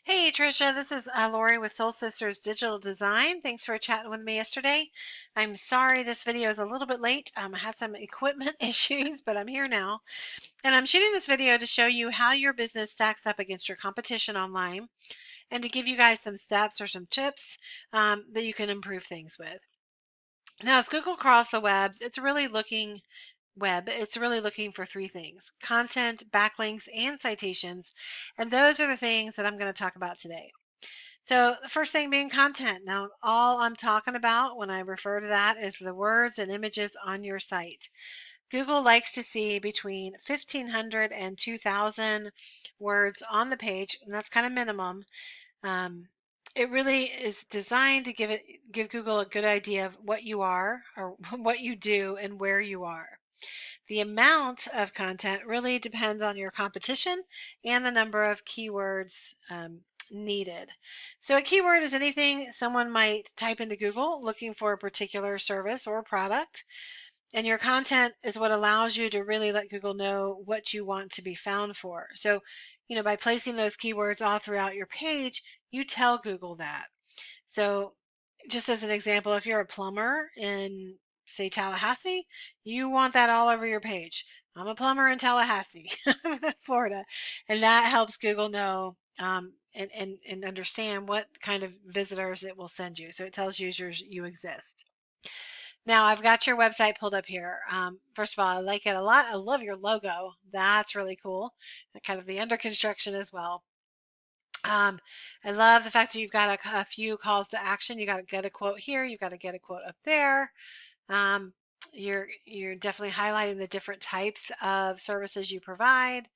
Hey Tricia, this is Lori with Soul Sisters Digital Design. Thanks for chatting with me yesterday. I'm sorry this video is a little bit late. I had some equipment issues, but I'm here now. And I'm shooting this video to show you how your business stacks up against your competition online and to give you guys some steps or some tips that you can improve things with. Now, as Google crawls the web, it's really looking for three things: content, backlinks, and citations. And those are the things that I'm going to talk about today. So the first thing being content. Now, all I'm talking about when I refer to that is the words and images on your site. Google likes to see between 1,500 and 2,000 words on the page, and that's kind of minimum. Um, it really is designed to give Google a good idea of what you are or what you do and where you are. The amount of content really depends on your competition and the number of keywords needed. So a keyword is anything someone might type into Google looking for a particular service or product. And your content is what allows you to really let Google know what you want to be found for. So, by placing those keywords all throughout your page, you tell Google that. So just as an example, if you're a plumber in, say, Tallahassee, you want that all over your page. I'm a plumber in Tallahassee, Florida. And that helps Google know and understand what kind of visitors it will send you. So it tells users you exist. Now I've got your website pulled up here. First of all, I like it a lot. I love your logo. That's really cool. And kind of the under construction as well. Um, I love the fact that you've got a few calls to action. You got to get a quote here. You've got to get a quote up there. Um, you're definitely highlighting the different types of services you provide,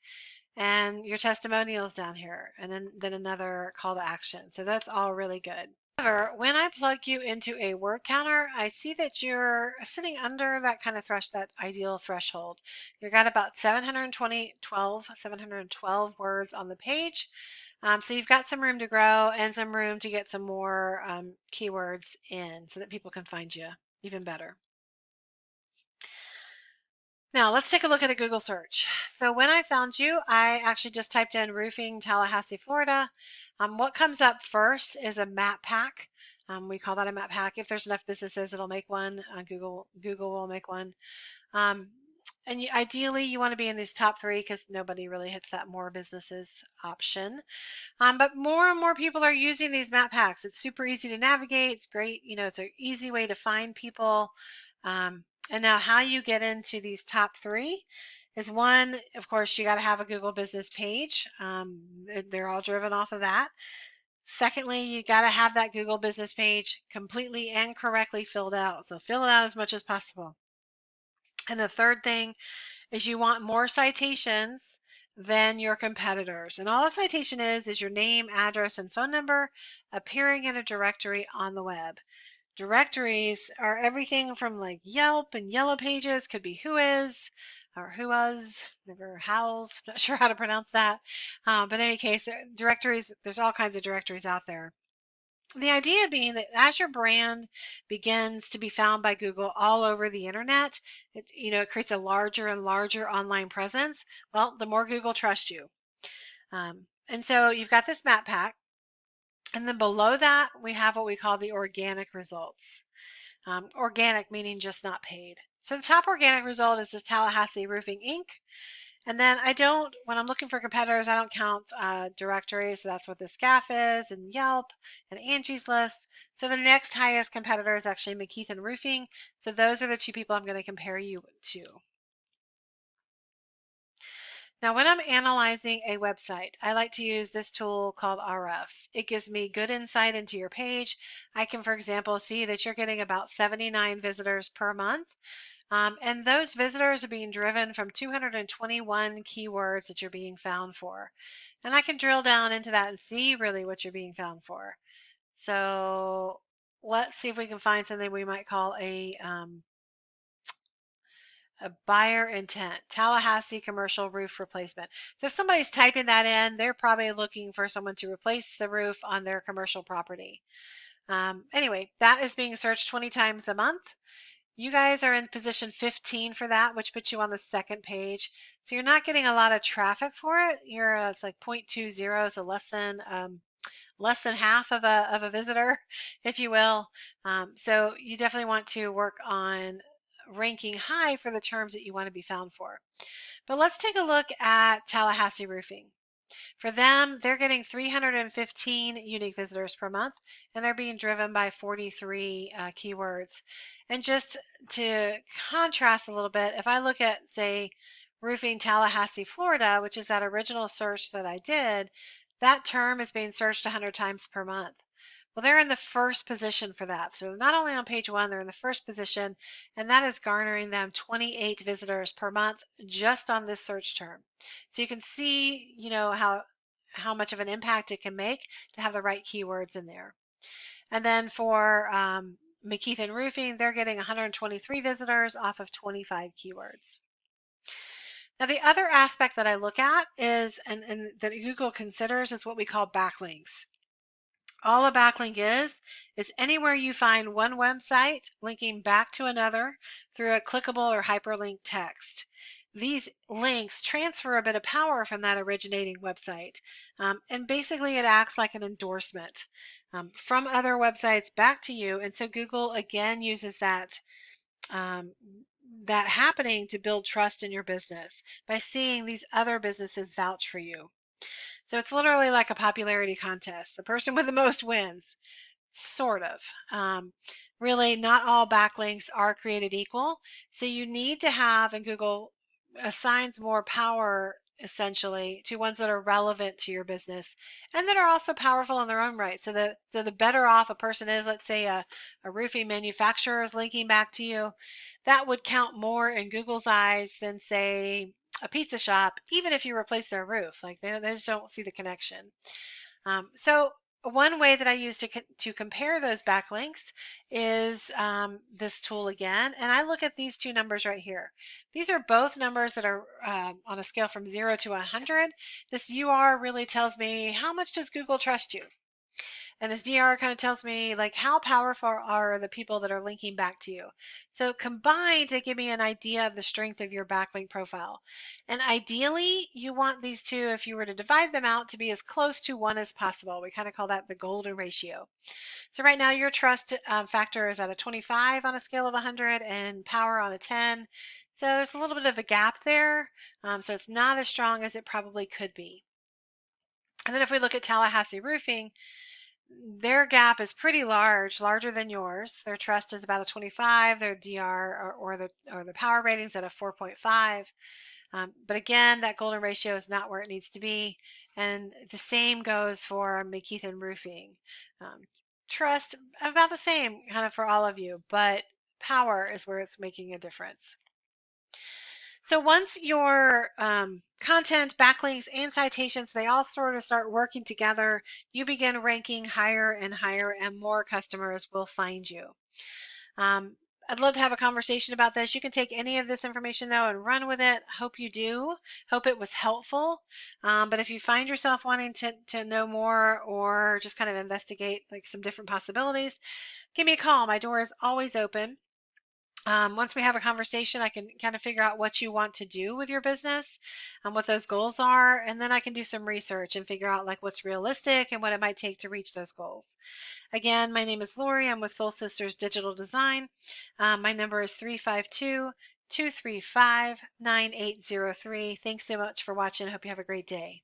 and your testimonials down here, and then another call to action. So that's all really good. However, when I plug you into a word counter, I see that you're sitting under that kind of that ideal threshold. You've got about 712 words on the page. So you've got some room to grow and some room to get some more keywords in so that people can find you even better. Now let's take a look at a Google search. So when I found you, I actually just typed in roofing Tallahassee, Florida. What comes up first is a map pack. We call that a map pack. If there's enough businesses, it'll make one. Google will make one. And ideally, you want to be in these top three because nobody really hits that more businesses option. But more and more people are using these map packs. It's super easy to navigate. It's great. It's an easy way to find people. And now how you get into these top three is one, of course, you got to have a Google business page. They're all driven off of that. Secondly, you got to have that Google business page completely and correctly filled out. So fill it out as much as possible. And the third thing is you want more citations than your competitors. And all a citation is your name, address, and phone number appearing in a directory on the web. Directories are everything from like Yelp and Yellow Pages, could be Whois or Whoas, never Howls, not sure how to pronounce that. But in any case, directories, there's all kinds of directories out there. The idea being that as your brand begins to be found by Google all over the internet, it creates a larger and larger online presence. Well, the more Google trusts you. And so you've got this map pack. And then below that, we have what we call the organic results. Organic meaning just not paid. So the top organic result is this Tallahassee Roofing Inc. And then when I'm looking for competitors, I don't count directories. So that's what this SCAF is, and Yelp, and Angie's List. So the next highest competitor is actually McKeithen Roofing. So those are the two people I'm going to compare you to. Now, when I'm analyzing a website, I like to use this tool called RFs. It gives me good insight into your page. I can, for example, see that you're getting about 79 visitors per month. And those visitors are being driven from 221 keywords that you're being found for. And I can drill down into that and see really what you're being found for. So let's see if we can find something we might call a buyer intent, Tallahassee commercial roof replacement. So if somebody's typing that in, they're probably looking for someone to replace the roof on their commercial property. Anyway, that is being searched 20 times a month. You guys are in position 15 for that, which puts you on the second page. So you're not getting a lot of traffic for it. It's like 0.20, so less than less than half of a visitor, if you will. So you definitely want to work on ranking high for the terms that you want to be found for. But let's take a look at Tallahassee Roofing. For them, they're getting 315 unique visitors per month, and they're being driven by 43 keywords. And just to contrast a little bit, if I look at, say, roofing Tallahassee, Florida, which is that original search that I did, that term is being searched 100 times per month. Well, they're in the first position for that. So not only on page one, they're in the first position, and that is garnering them 28 visitors per month just on this search term. So you can see, how much of an impact it can make to have the right keywords in there. And then for McKeithen Roofing, they're getting 123 visitors off of 25 keywords. Now, the other aspect that I look at is, and that Google considers, is what we call backlinks. All a backlink is anywhere you find one website linking back to another through a clickable or hyperlink text. These links transfer a bit of power from that originating website, and basically it acts like an endorsement from other websites back to you. And so Google again uses um, that happening to build trust in your business by seeing these other businesses vouch for you. So it's literally like a popularity contest. The person with the most wins, sort of. Really, not all backlinks are created equal. So you need to have, and Google assigns more power essentially to ones that are relevant to your business and that are also powerful in their own right. So the better off a person is, let's say a roofing manufacturer is linking back to you, that would count more in Google's eyes than, say, a pizza shop, even if you replace their roof. Like they just don't see the connection. So one way that I use to compare those backlinks is this tool again, and I look at these two numbers right here. These are both numbers that are on a scale from 0 to 100. This UR really tells me how much does Google trust you. And this DR kind of tells me like how powerful are the people that are linking back to you. So combined to give me an idea of the strength of your backlink profile. And ideally, you want these two, if you were to divide them out, to be as close to 1 as possible. We kind of call that the golden ratio. So right now your trust factor is at a 25 on a scale of 100 and power on a 10. So there's a little bit of a gap there. So it's not as strong as it probably could be. And then if we look at Tallahassee Roofing, their gap is pretty large, larger than yours. Their trust is about a 25. Their DR or the power ratings at a 4.5. But again, that golden ratio is not where it needs to be. And the same goes for McKeithen Roofing. Trust about the same kind of for all of you, but power is where it's making a difference. So once your content, backlinks, and citations, they all sort of start working together, you begin ranking higher and higher, and more customers will find you. I'd love to have a conversation about this. You can take any of this information though and run with it. Hope you do. Hope it was helpful. But if you find yourself wanting to know more or just kind of investigate like some different possibilities, give me a call. My door is always open. Once we have a conversation, I can kind of figure out what you want to do with your business and what those goals are. And then I can do some research and figure out like what's realistic and what it might take to reach those goals. Again, my name is Lori. I'm with Soul Sisters Digital Design. My number is 352-235-9803. Thanks so much for watching. I hope you have a great day.